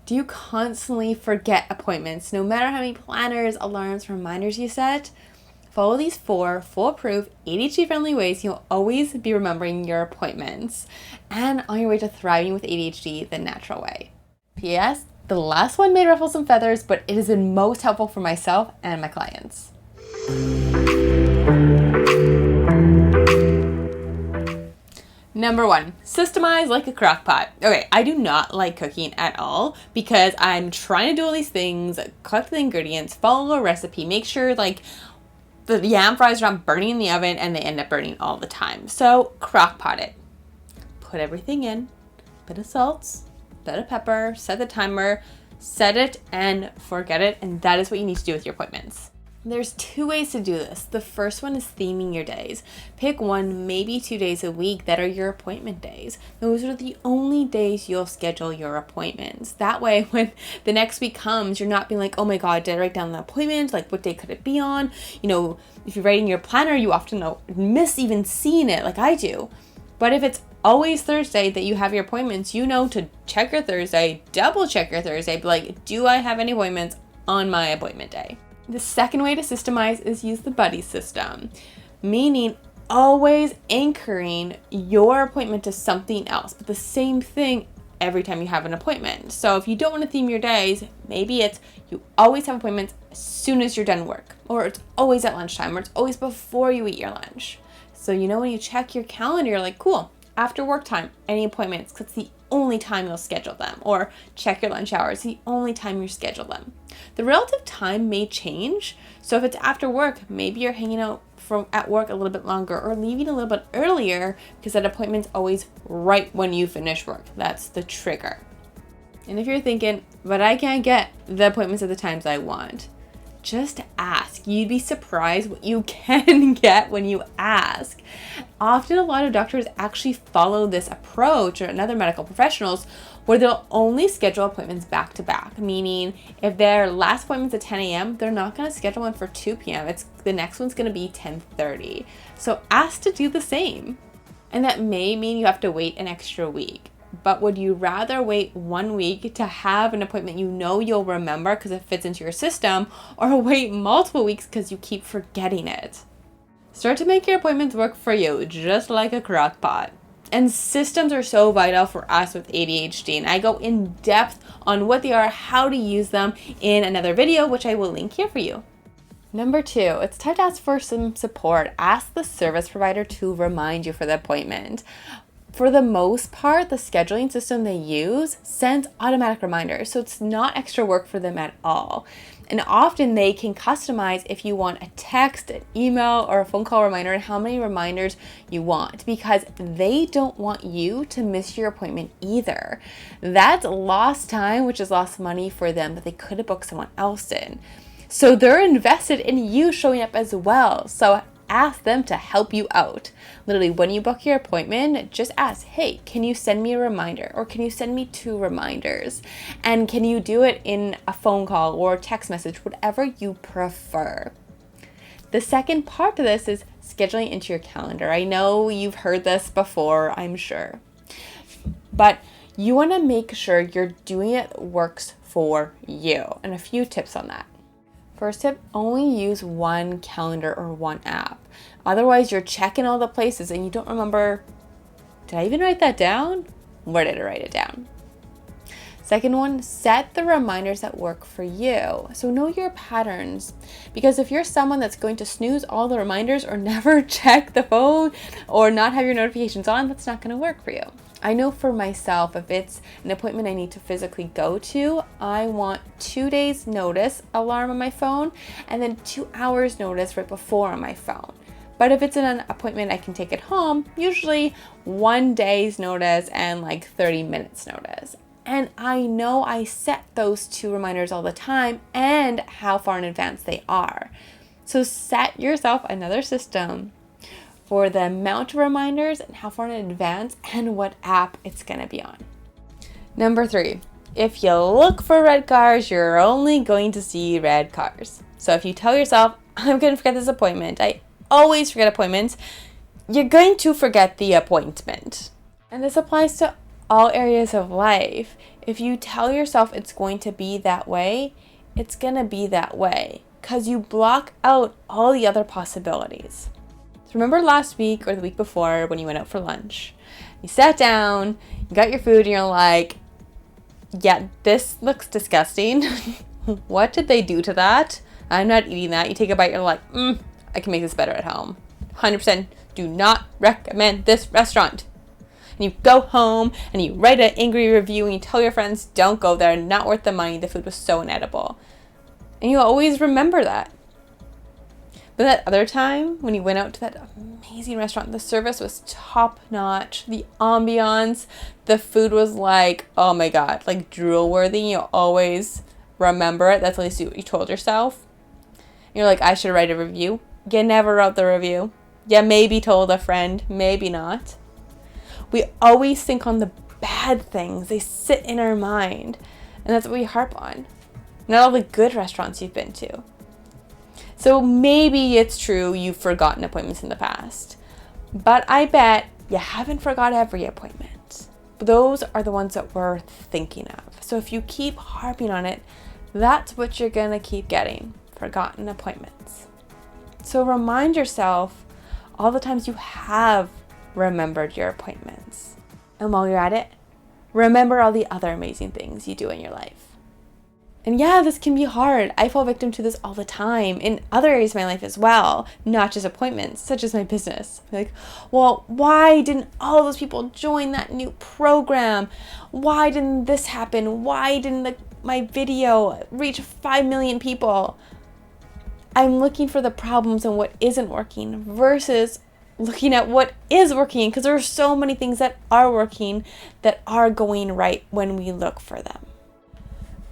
Do you constantly forget appointments, no matter how many planners, alarms, reminders you set? Follow these 4 foolproof, ADHD-friendly ways you'll always be remembering your appointments and on your way to thriving with ADHD the natural way. P.S. The last one may ruffle some feathers, but it has been most helpful for myself and my clients. Number 1, systemize like a crock pot. Okay, I do not like cooking at all because I'm trying to do all these things, collect the ingredients, follow a recipe, make sure like the yam fries are not burning in the oven and they end up burning all the time. So crock pot it. Put everything in, bit of salt, bit of pepper, set the timer, set it and forget it, and that is what you need to do with your appointments. There's 2 ways to do this. The first one is theming your days. Pick 1, maybe 2 days a week that are your appointment days. Those are the only days you'll schedule your appointments. That way, when the next week comes, you're not being like, oh my God, did I write down the appointment? Like, what day could it be on? You know, if you're writing your planner, you often miss even seeing it like I do. But if it's always Thursday that you have your appointments, you know to check your Thursday, double check your Thursday, be like, do I have any appointments on my appointment day? The second way to systemize is use the buddy system, meaning always anchoring your appointment to something else, but the same thing every time you have an appointment. So if you don't want to theme your days, maybe it's you always have appointments as soon as you're done work, or it's always at lunchtime, or it's always before you eat your lunch. So you know when you check your calendar, you're like, cool, after work time, any appointments, because it's the only time you'll schedule them. Or check your lunch hours, the only time you schedule them. The relative time may change. So if it's after work, maybe you're hanging out at work a little bit longer or leaving a little bit earlier because that appointment's always right when you finish work. That's the trigger. And if you're thinking, but I can't get the appointments at the times I want, just ask. You'd be surprised what you can get when you ask. Often a lot of doctors actually follow this approach, or other medical professionals, where they'll only schedule appointments back to back, meaning if their last appointment's at 10 a.m., they're not going to schedule one for 2 p.m. The next one's going to be 10:30. So ask to do the same. And that may mean you have to wait an extra week. But would you rather wait 1 week to have an appointment you know you'll remember because it fits into your system, or wait multiple weeks because you keep forgetting it? Start to make your appointments work for you, just like a crock pot. And systems are so vital for us with ADHD, and I go in depth on what they are, how to use them in another video, which I will link here for you. Number 2, it's time to ask for some support. Ask the service provider to remind you for the appointment. For the most part, the scheduling system they use sends automatic reminders, so it's not extra work for them at all. And often they can customize if you want a text, an email, or a phone call reminder and how many reminders you want, because they don't want you to miss your appointment either. That's lost time, which is lost money for them that they could have booked someone else in. So they're invested in you showing up as well. So ask them to help you out. Literally, when you book your appointment, just ask, hey, can you send me a reminder? Or can you send me 2 reminders? And can you do it in a phone call or text message, whatever you prefer. The second part of this is scheduling into your calendar. I know you've heard this before, I'm sure. But you want to make sure you're doing it that works for you. And a few tips on that. First tip, only use one calendar or one app. Otherwise, you're checking all the places and you don't remember, did I even write that down? Where did I write it down? Second one, set the reminders that work for you. So know your patterns, because if you're someone that's going to snooze all the reminders or never check the phone or not have your notifications on, that's not going to work for you. I know for myself, if it's an appointment I need to physically go to, I want 2 days notice alarm on my phone and then 2 hours notice right before on my phone. But if it's an appointment I can take at home, usually 1 day's notice and like 30 minutes notice. And I know I set those 2 reminders all the time and how far in advance they are. So set yourself another system for the amount of reminders and how far in advance and what app it's going to be on. Number 3, if you look for red cars, you're only going to see red cars. So if you tell yourself, I'm going to forget this appointment, I always forget appointments, you're going to forget the appointment. And this applies to all areas of life. If you tell yourself it's going to be that way, it's going to be that way because you block out all the other possibilities. So remember last week or the week before when you went out for lunch? You sat down, you got your food, and you're like, yeah, this looks disgusting. What did they do to that? I'm not eating that. You take a bite, you're like, I can make this better at home. 100% do not recommend this restaurant. And you go home and you write an angry review and you tell your friends, don't go there, not worth the money, the food was so inedible. And you always remember that. But that other time when you went out to that amazing restaurant, the service was top notch, the ambiance, the food was like, oh my God, like drool worthy. You always remember it. That's at least what you told yourself. And you're like, I should write a review. You never wrote the review. You maybe told a friend, maybe not. We always think on the bad things. They sit in our mind. And that's what we harp on. Not all the good restaurants you've been to. So maybe it's true you've forgotten appointments in the past. But I bet you haven't forgot every appointment. Those are the ones that we're thinking of. So if you keep harping on it, that's what you're going to keep getting. Forgotten appointments. So remind yourself all the times you have remembered your appointments. And while you're at it, remember all the other amazing things you do in your life. And yeah, this can be hard. I fall victim to this all the time in other areas of my life as well, not just appointments, such as my business. Like, well, why didn't all those people join that new program? Why didn't this happen? Why didn't my video reach 5 million people? I'm looking for the problems and what isn't working versus looking at what is working, because there are so many things that are working that are going right when we look for them.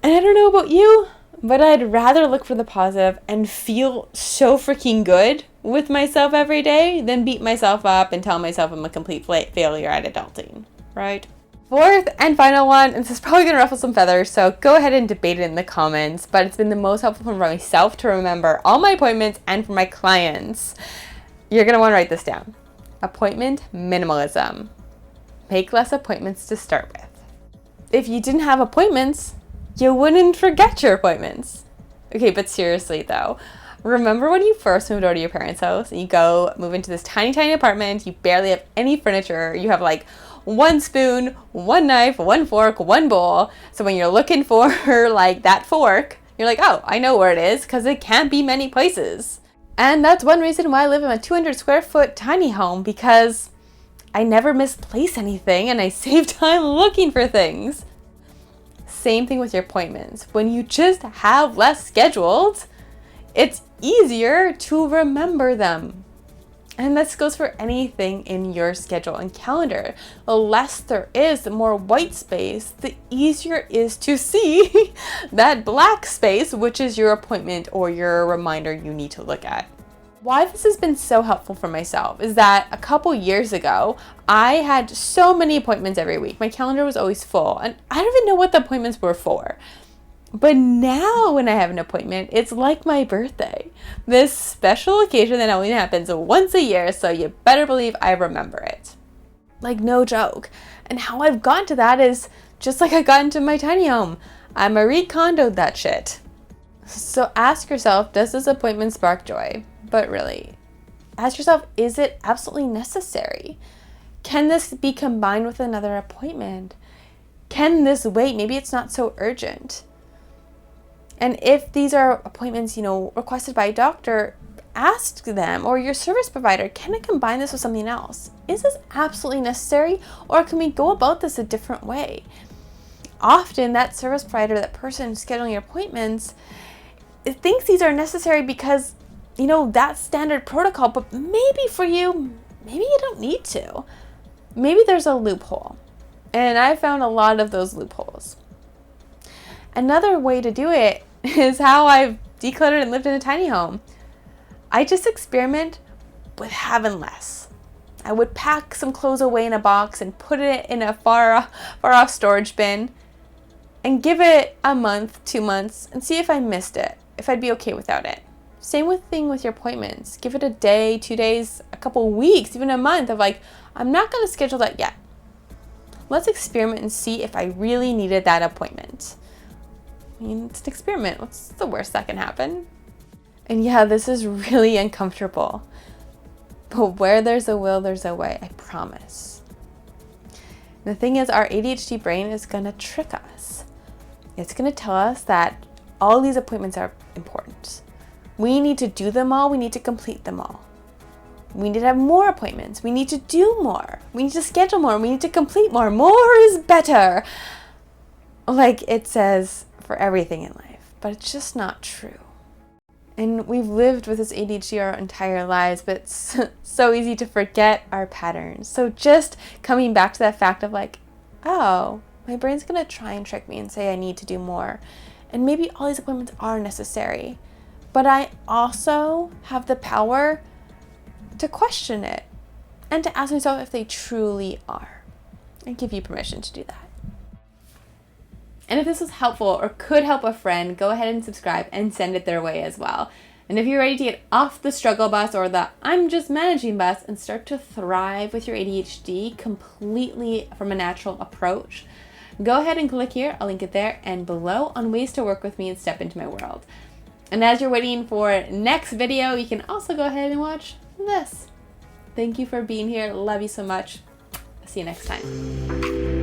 And I don't know about you, but I'd rather look for the positive and feel so freaking good with myself every day than beat myself up and tell myself I'm a complete failure at adulting, right? Fourth and final one, and this is probably going to ruffle some feathers, so go ahead and debate it in the comments, but it's been the most helpful for myself to remember all my appointments and for my clients. You're going to want to write this down. Appointment minimalism. Make less appointments to start with. If you didn't have appointments, you wouldn't forget your appointments. Okay, but seriously though, remember when you first moved over to your parents' house and you go move into this tiny, tiny apartment, you barely have any furniture, you have like one spoon, one knife, one fork, one bowl. So when you're looking for like that fork, you're like, oh, I know where it is because it can't be many places. And that's one reason why I live in a 200 square foot tiny home, because I never misplace anything and I save time looking for things. Same thing with your appointments. When you just have less scheduled, it's easier to remember them. And this goes for anything in your schedule and calendar. The less there is, the more white space, the easier it is to see that black space, which is your appointment or your reminder you need to look at. Why this has been so helpful for myself is that a couple years ago, I had so many appointments every week. My calendar was always full, and I don't even know what the appointments were for. But now when I have an appointment, it's like my birthday. This special occasion that only happens once a year, so you better believe I remember it. Like, no joke. And how I've gotten to that is just like I got into my tiny home. I Marie Kondo'd that shit. So ask yourself, does this appointment spark joy? But really, ask yourself, is it absolutely necessary? Can this be combined with another appointment? Can this wait? Maybe it's not so urgent. And if these are appointments, requested by a doctor, ask them or your service provider, can I combine this with something else? Is this absolutely necessary, or can we go about this a different way? Often that service provider, that person scheduling your appointments, thinks these are necessary because, that's standard protocol, but maybe for you, maybe you don't need to. Maybe there's a loophole. And I found a lot of those loopholes. Another way to do it is how I've decluttered and lived in a tiny home. I just experiment with having less. I would pack some clothes away in a box and put it in a far off storage bin and give it a month, 2 months, and see if I missed it, if I'd be okay without it. Same thing with your appointments. Give it a day, 2 days, a couple weeks, even a month of like, I'm not going to schedule that yet. let's experiment and see if I really needed that appointment. I mean, it's an experiment. What's the worst that can happen? And yeah, this is really uncomfortable. But where there's a will, there's a way, I promise. The thing is, our ADHD brain is gonna trick us. It's gonna tell us that all these appointments are important. We need to do them all, we need to complete them all. We need to have more appointments, we need to do more, we need to schedule more, we need to complete more. More is better, like it says for everything in life, but it's just not true. And we've lived with this ADHD our entire lives, but it's so easy to forget our patterns. So just coming back to that fact of like, oh, my brain's gonna try and trick me and say I need to do more. And maybe all these appointments are necessary, but I also have the power to question it and to ask myself if they truly are. I give you permission to do that. And if this was helpful or could help a friend, go ahead and subscribe and send it their way as well. And if you're ready to get off the struggle bus or the I'm just managing bus and start to thrive with your ADHD completely from a natural approach, go ahead and click here, I'll link it there and below on ways to work with me and step into my world. And as you're waiting for next video, you can also go ahead and watch this. Thank you for being here. Love you so much. See you next time.